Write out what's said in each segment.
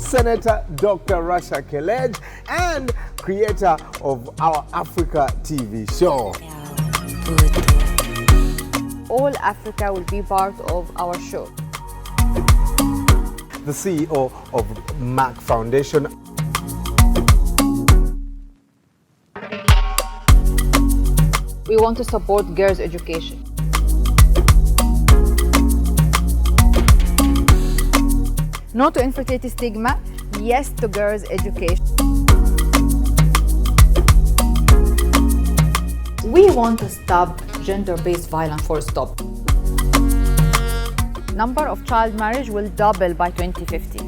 Senator Dr. Rasha Kelej, and creator of our Africa TV show. All Africa will be part of our show. The CEO of Merck Foundation. We want to support girls' education. No to infertility stigma, yes to girls' education. We want to stop gender-based violence, full stop. Number of child marriage will double by 2050.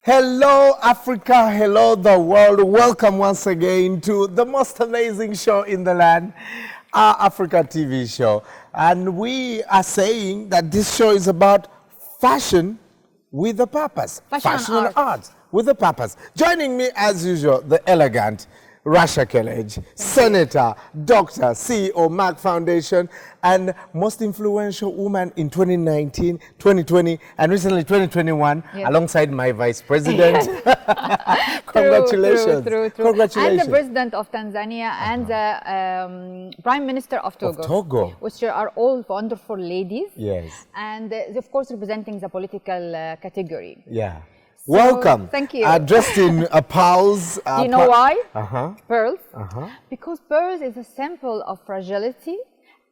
Hello Africa, hello the world. Welcome once again to the most amazing show in the land, our Africa TV show. And we are saying that this show is about fashion with a purpose. Fashion and art with a purpose. Joining me as usual, the elegant Rasha Kelej, Senator, Doctor, CEO, Merck Foundation, and most influential woman in 2019, 2020, and recently 2021, yes, alongside my Vice President. Congratulations. True. Congratulations. And the President of Tanzania and the Prime Minister of Togo. Which are all wonderful ladies. Yes. And of course representing the political category. Yeah. So, welcome. Thank you. Dressed in pearls. Do you know why? Pearls. Because pearls is a symbol of fragility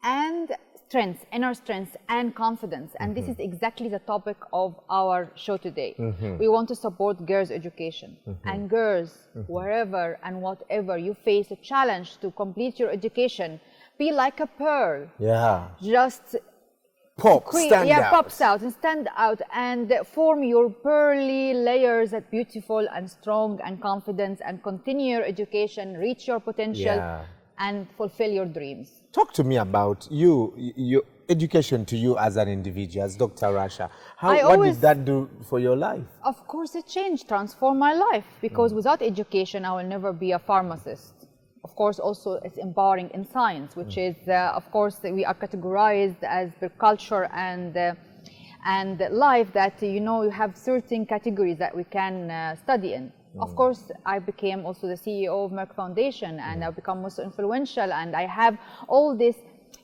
and strength, inner strength and confidence. And this is exactly the topic of our show today. We want to support girls' education. And girls, wherever and whatever you face a challenge to complete your education, be like a pearl. Yeah. Just pops out and stand out and form your pearly layers that beautiful and strong and confident, and continue your education, reach your potential, and fulfill your dreams. Talk to me about your education to you as an individual, as Dr. Rasha. What did that do for your life? Of course, it transformed my life, because without education, I will never be a pharmacist. Of course, also it's empowering in science, which is, of course, we are categorized as per culture and life, that, you have certain categories that we can study in. Of course, I became also the CEO of Merck Foundation, and I've become most influential, and I have all this,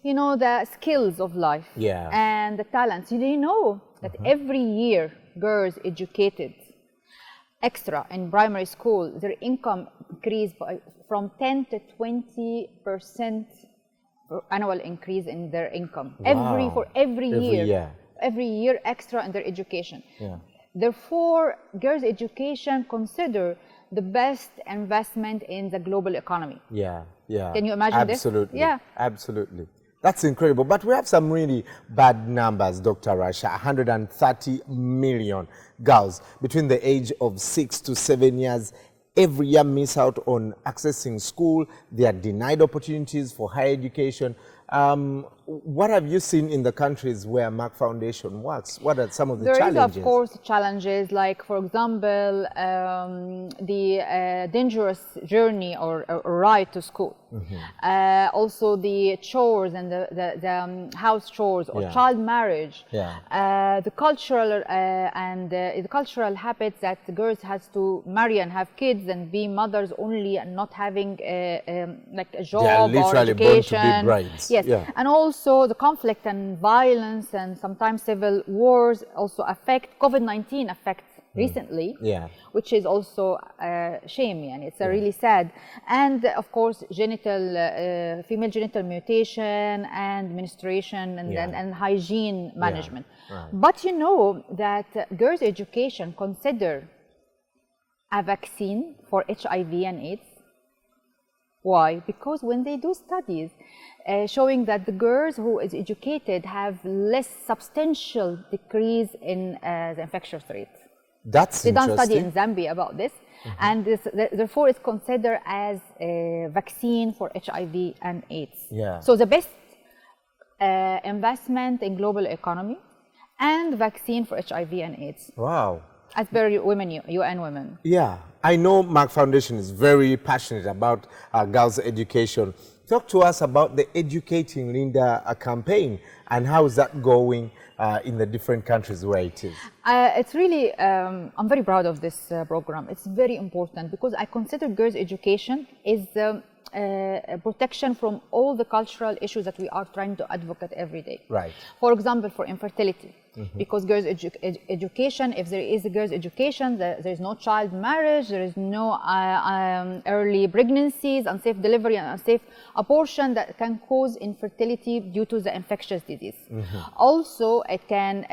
the skills of life and the talents. You know that every year, girls educated extra in primary school, their income increased from 10 to 20% annual increase in their income. Wow. Every year extra in their education. Therefore, girls' education consider the best investment in the global economy. Can you imagine this? Absolutely. That's incredible. But we have some really bad numbers, Dr. Rasha. 130 million girls between the age of 6 to 7 years every year miss out on accessing school. They are denied opportunities for higher education. What have you seen in the countries where Merck Foundation works? What are some of the challenges? There is, of course, challenges, like, for example, the dangerous journey or ride to school. Also the chores and the house chores or child marriage. The cultural the cultural habits that the girls has to marry and have kids and be mothers only, and not having like a job or education. Born to be brides. And also the conflict and violence and sometimes civil wars also affect. COVID-19 affects recently, which is also a shame, and it's really sad. And of course, female genital mutilation and menstruation and hygiene management. But you know that girls' education consider a vaccine for HIV and AIDS. Why? Because when they do studies showing that the girls who is educated have less substantial decrease in the infectious rate. That's They done interesting. study in Zambia about this, and therefore it's considered as a vaccine for HIV and AIDS. So the best investment in global economy and vaccine for HIV and AIDS. Wow. As per UN Women. Yeah, I know Merck Foundation is very passionate about girls' education. Talk to us about the Educating Linda campaign and how is that going in the different countries where it is? It's really, I'm very proud of this program. It's very important because I consider girls' education is protection from all the cultural issues that we are trying to advocate every day. Right. For example, for infertility, because girls' education, if there is a girls' education, there is no child marriage, there is no early pregnancies, unsafe delivery, and unsafe abortion that can cause infertility due to the infectious disease. Also, it can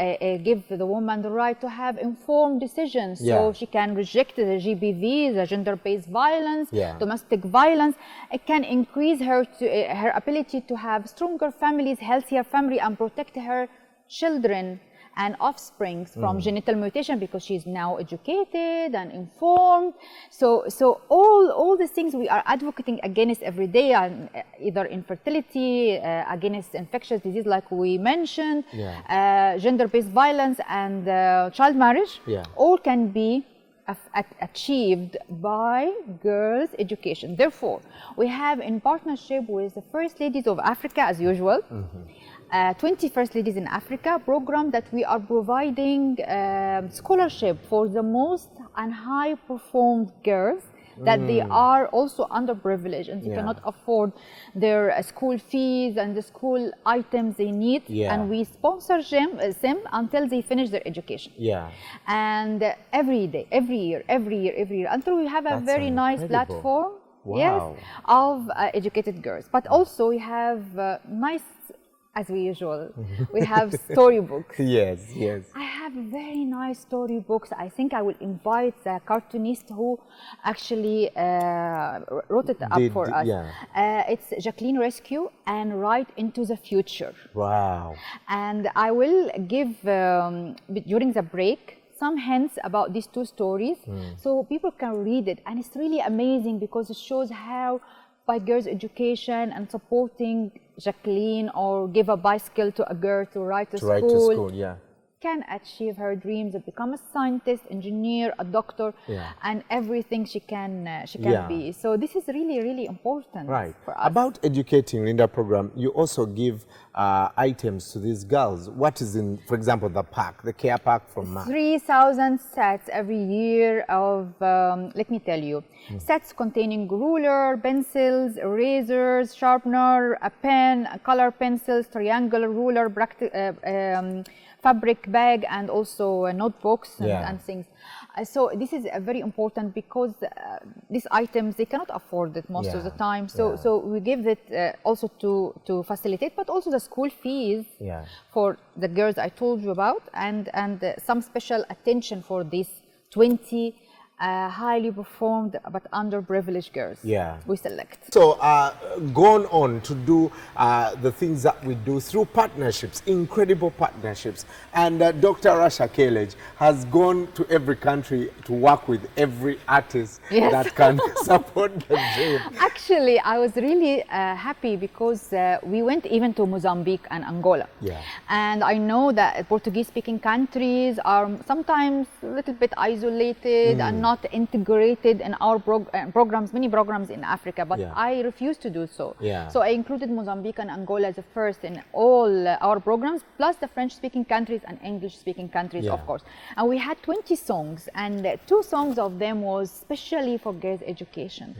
give the woman the right to have informed decisions, so she can reject the GBV, the gender-based violence, domestic violence. It can increase her ability to have stronger families, healthier family, and protect her children and offspring from genital mutation because she's now educated and informed. So all the things we are advocating against every day, either infertility, against infectious disease like we mentioned, gender-based violence and child marriage, all can be achieved by girls' education. Therefore, we have in partnership with the First Ladies of Africa, as usual, 20 First Ladies in Africa program that we are providing scholarship for the most and high performed girls that they are also underprivileged and they cannot afford their school fees and the school items they need, and we sponsor them until they finish their education. And every day, every year, until we have a very nice platform of educated girls. But also we have nice, as we usual, we have storybooks. Yes. I have very nice storybooks. I think I will invite the cartoonist who actually wrote it up for us. It's Jacqueline Rescue and Right into the Future. Wow. And I will give, during the break, some hints about these two stories so people can read it. And it's really amazing because it shows how by girls' education and supporting Jacqueline or give a bicycle to a girl to ride to school, can achieve her dreams of become a scientist, engineer, a doctor, and everything she can be. So this is really important for us. About Educating Linda program, you also give items to these girls. What is in, for example, the pack, the care pack from Merck? 3,000 sets every year of, let me tell you, sets containing ruler, pencils, erasers, sharpener, a pen, color pencils, triangular ruler, fabric bag, and also notebooks and things. So this is very important because these items, they cannot afford it most of the time. So we give it also to facilitate, but also the school fees for the girls I told you about, and some special attention for these 20 highly performed but underprivileged girls we select. So gone on to do the things that we do through partnerships, incredible partnerships. And Dr. Rasha Kelej has gone to every country to work with every artist that can support the dream. Actually, I was really happy because we went even to Mozambique and Angola. And I know that Portuguese-speaking countries are sometimes a little bit isolated and not integrated in our programs, many programs in Africa, but I refused to do so. So I included Mozambique and Angola as the first in all our programs, plus the French-speaking countries and English-speaking countries, of course. And we had 20 songs, and 2 songs of them was specially for girls' education.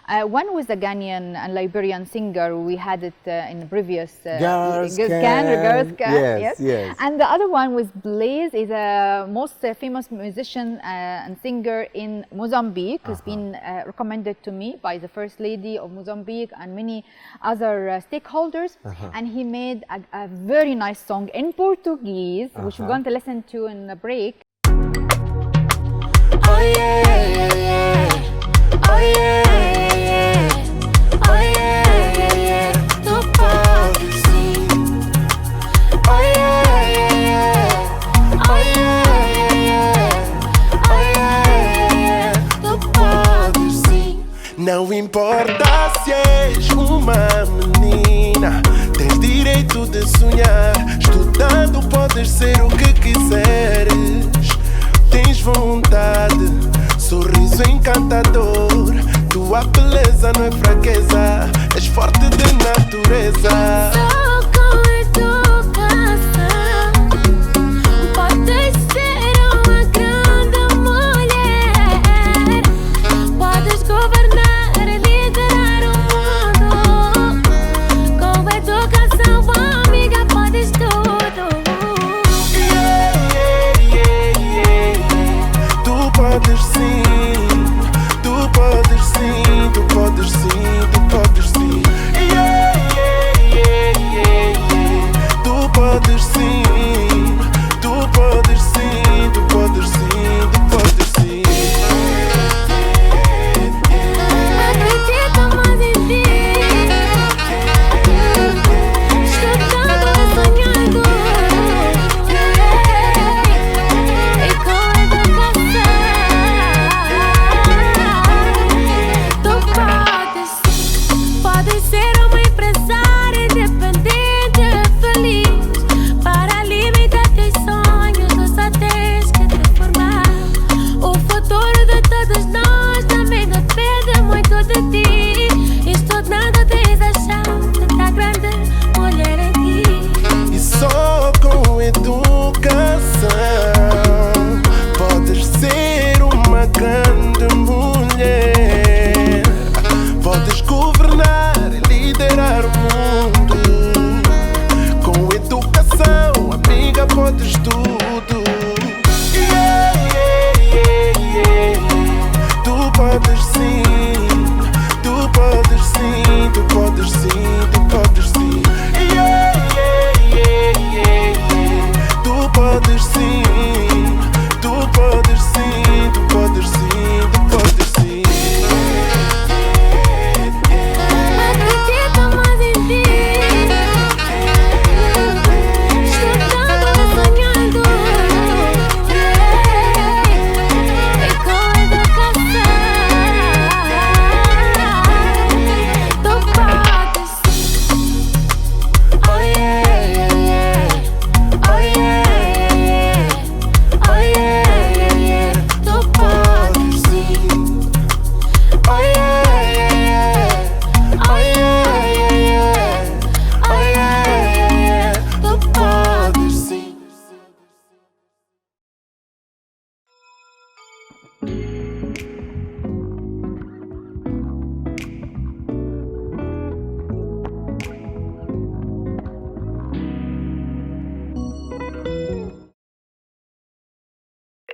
One was the Ghanaian and Liberian singer. We had it in the previous Girls Can. Yes. And the other one was Blaze, is a most famous musician and singer in Mozambique. Has been recommended to me by the First Lady of Mozambique and many other stakeholders. And he made a very nice song in Portuguese, which we're going to listen to in the break. Oh yeah, yeah, yeah. Oh yeah, yeah, yeah. Oh yeah, yeah, yeah. Tu pode sim. Oh yeah, yeah, yeah. Oh yeah, yeah, yeah. Oh yeah, yeah, yeah. Tu pode sim. Não importa se és uma menina, tens direito de sonhar. Estudando podes ser o que quiseres. Tens vontade, sorriso encantador. Tua beleza não é fraqueza, és forte de natureza. Só com educação podes ser uma grande mulher. Podes governar e liderar o mundo. Com educação, amiga, podes tudo. Tu podes sim, tu podes sim, tu podes sim, tu podes sim. Tu podes sim, tu podes sim, tu podes sim, tu podes sim. Acredita mais em ti. Estudando e sonhando. E com educação tu podes ser uma empresária independente e feliz. Para limitar teus sonhos, tu só tens que te formar. O futuro de todos nós também depende muito de ti. Estudando tens a chance da grande mulher em ti. E só com educação podes ser uma grande mulher. Podes governar e liderar o mundo. Com educação, amiga, podes tudo. Tu podes sim, tu podes sim, tu podes sim, tu podes sim. Tu podes sim, tu podes sim, tu podes sim, tu podes sim. Acredita mais em ti. Estudando e sonhando. E com educação tu podes. Oh yeah, oh yeah, oh yeah, tu podes sim. Oh yeah, oh yeah, oh yeah, tu podes sim.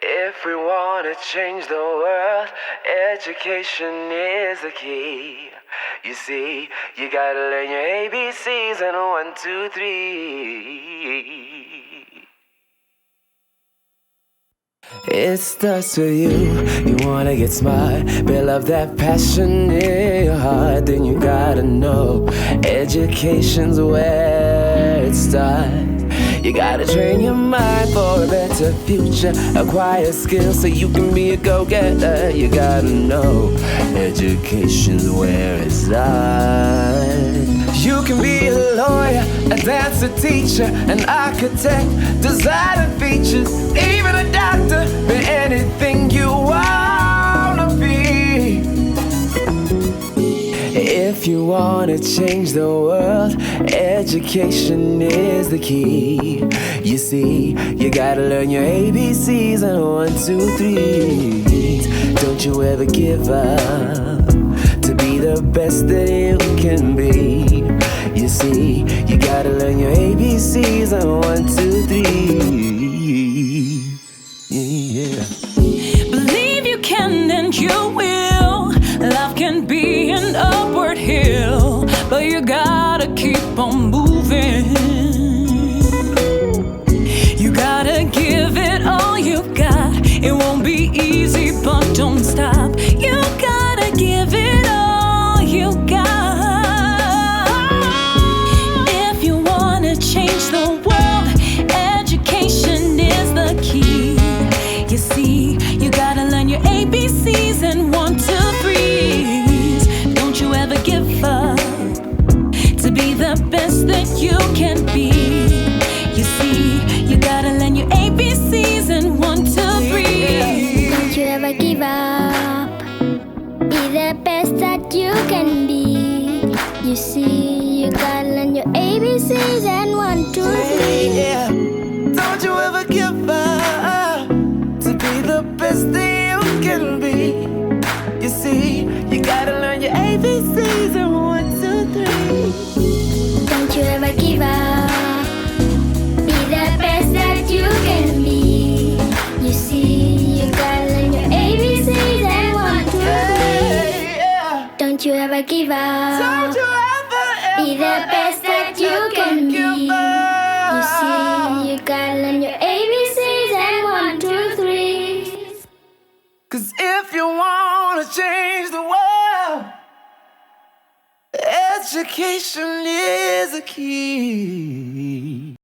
If we want to change the world, education is the key. You see, you gotta learn your ABCs and 1, 2, 3. It starts with you. You wanna get smart, build up that passion in your heart. Then you gotta know education's where it starts. You gotta train your mind for a better future. Acquire skills so you can be a go-getter. You gotta know education's where it starts. You can be a lawyer, a dancer, teacher, an architect, designer features, even a doctor, be anything you wanna be. If you wanna change the world, education is the key. You see, you gotta learn your ABCs and 1, 2, 3. Don't you ever give up to be the best that you can be. You see, you gotta learn your ABCs and 1, 2, 3. Yeah. Believe you can and you will. Love can be an upward hill, but you gotta keep on moving. You gotta give it all you got. It won't be easy, but don't stop. You gotta give it all you got. If you wanna change the world, education is the key. You see, you gotta learn your ABCs and 1, 2, 3s. Don't you ever give up to be the best 1, 2, 3. Yeah. Don't you ever give up to be the best that you can be. You see, you gotta learn your ABCs and 1, 2, 3. Don't you ever give up. Be the best that you can be. You see, you gotta learn your ABCs and 1, 2, 3. Yeah. Don't you ever give up. Don't you ever, Be the best that you can be. You see, you gotta learn your ABCs and 1, 2, 3. 'Cause if you wanna change the world, education is a key.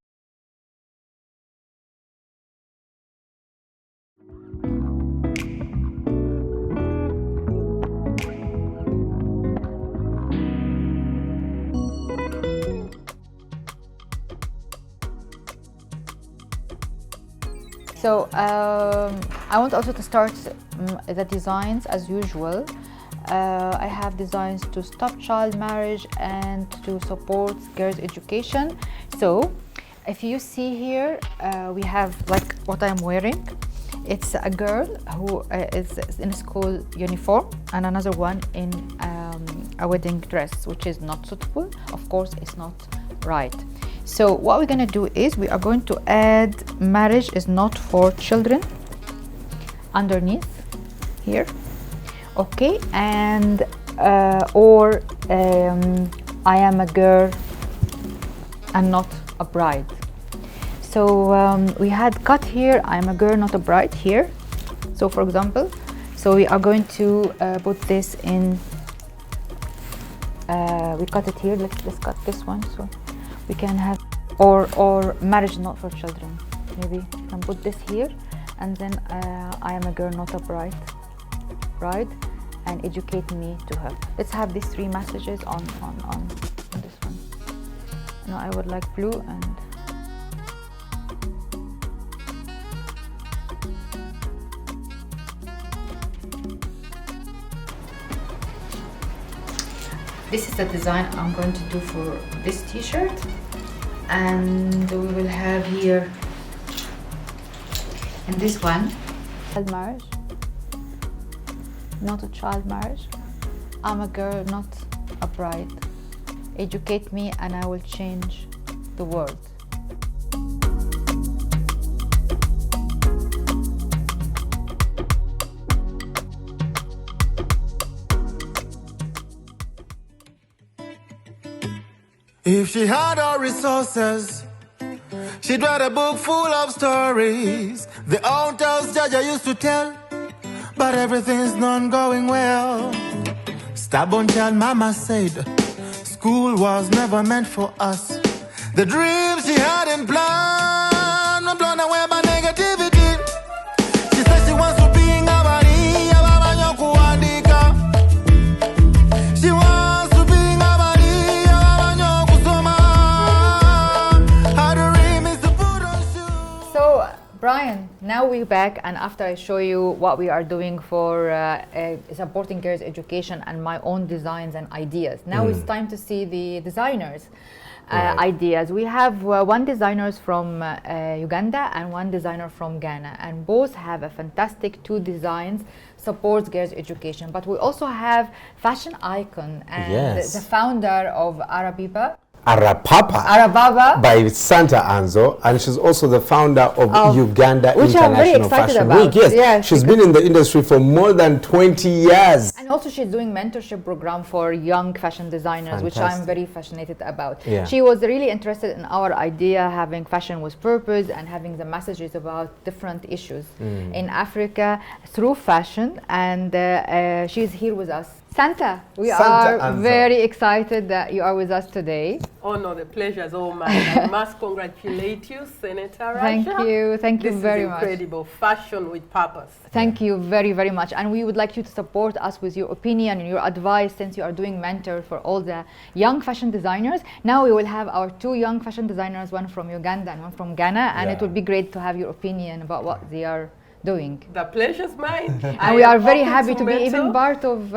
So I want also to start the designs as usual. I have designs to stop child marriage and to support girls' education. So if you see here, we have like what I'm wearing. It's a girl who is in a school uniform and another one in a wedding dress, which is not suitable. Of course, it's not right. So what we're going to do is we are going to add marriage is not for children underneath here, okay, and or I am a girl and not a bride. So we had cut here, I am a girl not a bride here. So for example, so we are going to put this in, we cut it here, let's cut this one so we can have, or marriage not for children. Maybe we can put this here, and then I am a girl, not a bride, and educate me to her. Let's have these 3 messages on this one. No, I would like blue and this is the design I'm going to do for this t-shirt, and we will have here in this one child marriage, not a child marriage. I'm a girl, not a bride. Educate me and I will change the world. If she had all resources, she'd write a book full of stories. The old tales Jaja used to tell, but everything's not going well. Stubborn child mama said, school was never meant for us. The dreams she had in plan were blown away by negativity. She said she wants to be in Gabari, she wants to be in Gabari, how to dream is to put on shoes. So Brian, now we're back, and after I show you what we are doing for supporting girls' education and my own designs and ideas, now it's time to see the designers' ideas. We have one designer from Uganda and one designer from Ghana, and both have a fantastic 2 designs supports girls' education. But we also have fashion icon and the founder of Arababa by Santa Anzo, and she's also the founder of Uganda which I'm very International excited Fashion about. Week. Yes, Yes, she's been in the industry for more than 20 years. and also she's doing mentorship program for young fashion designers, which I'm very fascinated about. Yeah. She was really interested in our idea, having fashion with purpose and having the messages about different issues in Africa through fashion, and she's here with us. Santa, we are Anzo. very excited that you are with us today. Oh no, the pleasure is all mine. I must congratulate you, Senator Rasha. Thank you very much. This is incredible, fashion with purpose. Thank you very, very much. And we would like you to support us with your opinion and your advice, since you are doing mentor for all the young fashion designers. Now we will have our 2 young fashion designers, one from Uganda and one from Ghana, and it would be great to have your opinion about what they are doing. The pleasure's mine. And we are very happy to be even part of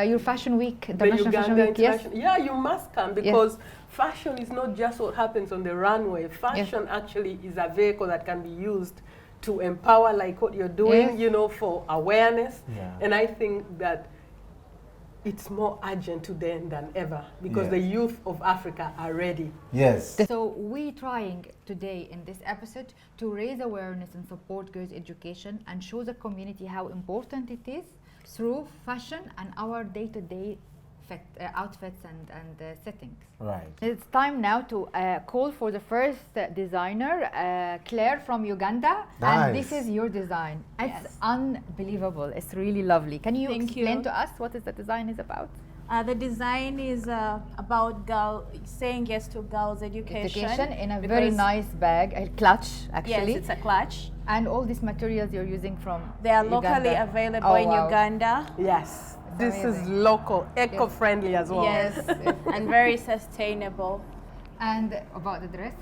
your Fashion Week, the International Fashion Uganda Week. Yes. International. Yeah, you must come because fashion is not just what happens on the runway. Fashion actually is a vehicle that can be used to empower, like what you're doing, you know, for awareness. And I think that it's more urgent today than ever because the youth of Africa are ready. Yes. So we're trying today in this episode to raise awareness and support girls' education and show the community how important it is through fashion and our day-to-day outfits and settings. Right. It's time now to call for the first designer, Claire from Uganda. Nice. And this is your design. It's unbelievable. It's really lovely. Can you explain to us what is the design is about? The design is about saying yes to girls' education. In a very nice bag, a clutch actually. Yes, it's a clutch. And all these materials you're using from They are Uganda. locally available in Uganda. Yes. This is local, eco-friendly as well. Yes, and very sustainable. And about the dress?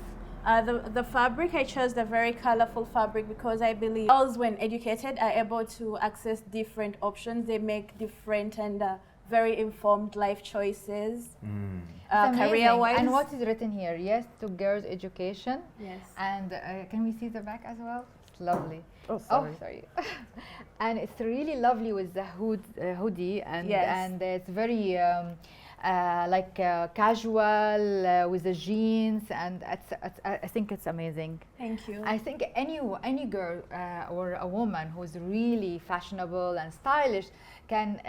The fabric, I chose the very colorful fabric because I believe girls, when educated, are able to access different options. They make different and very informed life choices, career-wise. And what is written here? Yes to girls' education. Yes. And can we see the back as well? It's lovely. Oh, sorry. And it's really lovely with the hoodie and it's very casual with the jeans, and I think it's amazing. Thank you. I think any girl or a woman who's really fashionable and stylish can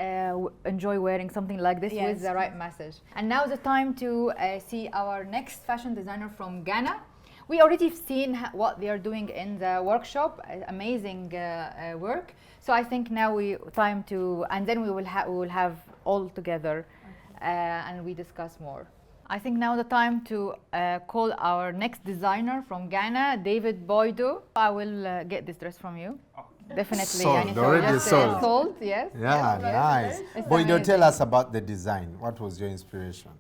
enjoy wearing something like this with the right message. And now the time to see our next fashion designer from Ghana. We already seen what they are doing in the workshop, amazing work. So I think now time to, and then we will have all together and we discuss more. I think now the time to call our next designer from Ghana, David Boydo. I will get this dress from you. Definitely. Sold, already sold. Sold, yes. Yeah, nice. Boydo, tell us about the design. What was your inspiration?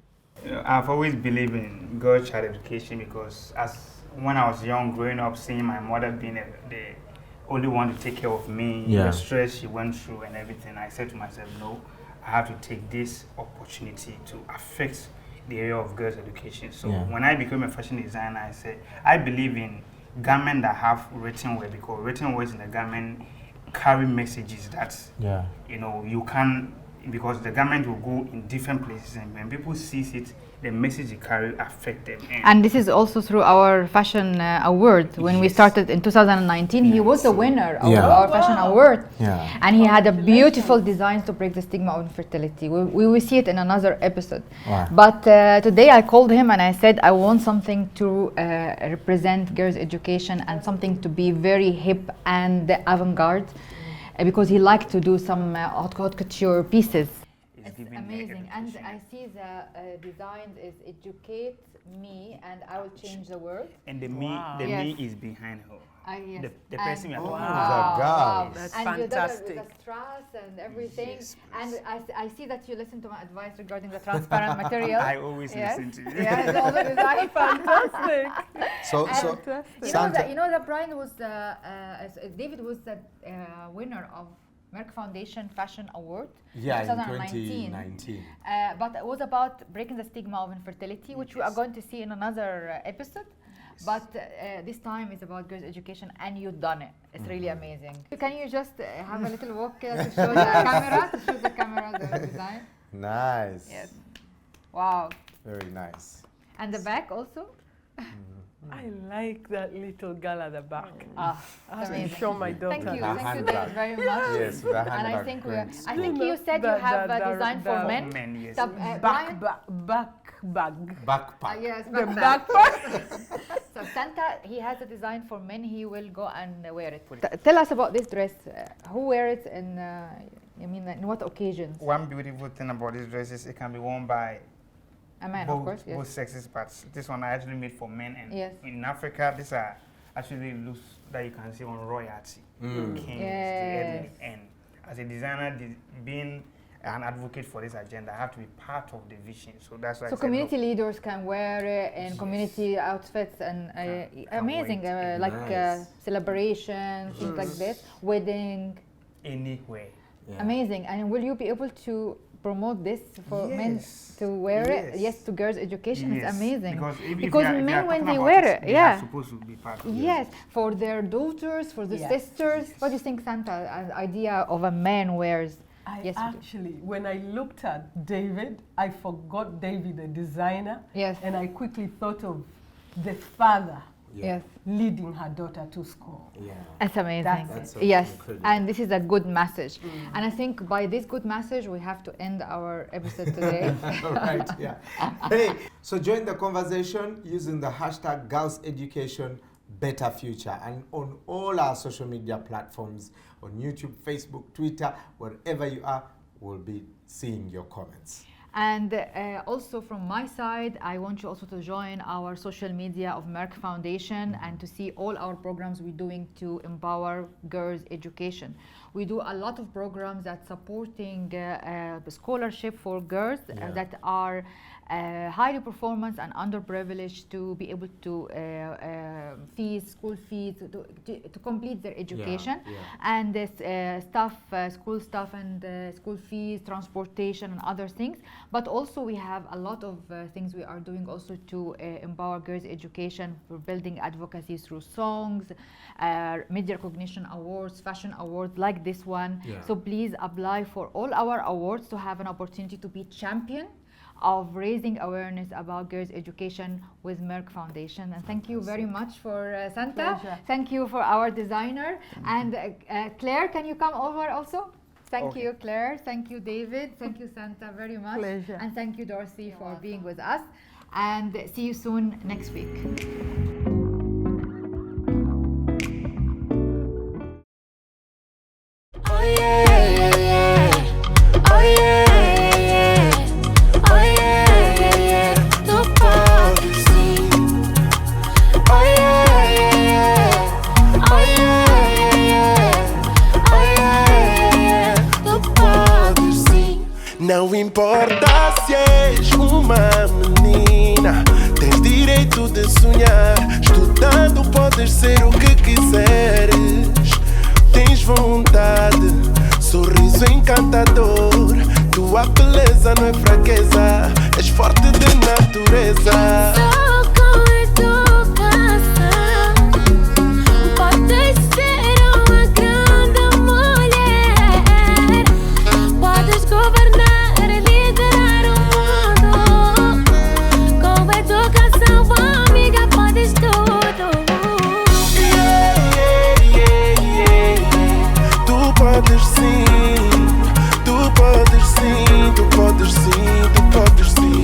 I've always believed in girl child education because when I was young, growing up, seeing my mother being the only one to take care of me, the stress she went through and everything, I said to myself, no, I have to take this opportunity to affect the area of girls' education. So when I became a fashion designer, I said, I believe in garments that have written words, because written words in the garment carry messages that, you know, you can, because the garment will go in different places, and when people see it, the message it carry affect them. And this is also through our fashion award. When we started in 2019, he was the winner of our fashion award. And he had a beautiful designs to break the stigma of infertility. We will see it in another episode. But today I called him and I said, I want something to represent girls' education and something to be very hip and avant-garde. Because he liked to do some haute couture pieces. It's amazing, and I see the designs is educate me, and I will change the word. And the me is behind her. The person we are talking about. Wow, that's and fantastic. And the strass and everything. And I see that you listen to my advice regarding the transparent material. I always listen to you. Yes, all the design. Fantastic. So you know that Brian was David was the winner of Merck Foundation Fashion Award in 2019. But it was about breaking the stigma of infertility, which we are going to see in another episode. But this time is about girls' education, and you've done it. It's really amazing. Can you just have a little walk to show the camera the design? Nice. Yes. Wow. Very nice. And the back also? I like that little girl at the back. I have to show my daughter. Thank you David, very much. Yes, the handbag. And I think you said you have a design for men. Yes. Backpack. Yes, The backpack. So Santa, he has a design for men. He will go and wear it. Tell us about this dress. Who wear it and in what occasions? One beautiful thing about this dress is it can be worn by a man, both, of course. Yes. both sexes, but this one I actually made for men. And yes. in Africa, these are actually looks that you can see on royalty, kings, the elderly. And as a designer, being an advocate for this agenda. I have to be part of the vision. So that's why. So community leaders can wear it in community outfits and amazing, celebrations, things like this, wedding. Anywhere. Yeah. Amazing. And will you be able to promote this for men to wear it? Yes, to girls' education. Yes. It's amazing. Because men, when they wear it, they are supposed to be part of it. Yes, for their daughters, for the sisters. What do you think, Santa? An idea of a man wears? Actually, when I looked at David, I forgot David, the designer. Yes. And I quickly thought of the father. Yes. Leading her daughter to school. Yeah. That's amazing. That's yes. incredible. And this is a good message. And I think by this good message, we have to end our episode today. Right, yeah. Hey, so join the conversation using the hashtag Girls Education Better Future, and on all our social media platforms, on YouTube, Facebook, Twitter, wherever you are, we'll be seeing your comments. And also from my side, I want you also to join our social media of Merck Foundation and to see all our programs we're doing to empower girls' education. We do a lot of programs that supporting scholarship for girls that are highly performance and underprivileged to be able to school fees, to complete their education. And this school stuff and school fees, transportation and other things. But also we have a lot of things we are doing also to empower girls' education. We're building advocacy through songs, media recognition awards, fashion awards like this one. So please apply for all our awards to have an opportunity to be champion of raising awareness about girls' education with Merck Foundation. And thank you very much for Santa. Pleasure. Thank you for our designer. And Claire, can you come over also? Thank you, Claire. Thank you, David. Thank you, Santa, very much. Pleasure. And thank you, Dorothy, for being with us. And see you soon next week. Não importa se és uma menina, tens direito de sonhar. Estudando podes ser o que quiseres. Tens vontade, sorriso encantador. Tua beleza não é fraqueza, és forte de natureza. Só com educação podes ser uma grande mulher. Podes governar, liderar o mundo. Com educação, amiga, podes tudo. Tu podes sim, tu podes sim, tu podes sim, tu podes sim.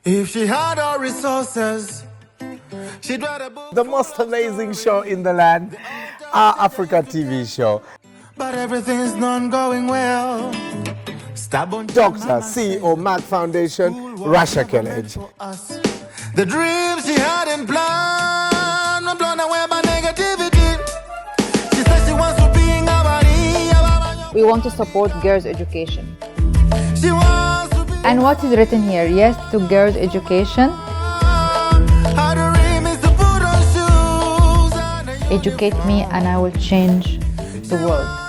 If she had all resources, she'd write a book. The most amazing show in the land, our Africa TV show. But everything's not going well. Dr. CEO, Merck Foundation, Russia Kellage. The dreams she had in plan were blown away by negativity. She said she wants to be in Gabari. We want to support girls' education. She wants to be. And what is written here? Yes to girls' education. Her dream is to put on shoes. Educate me and I will change the world.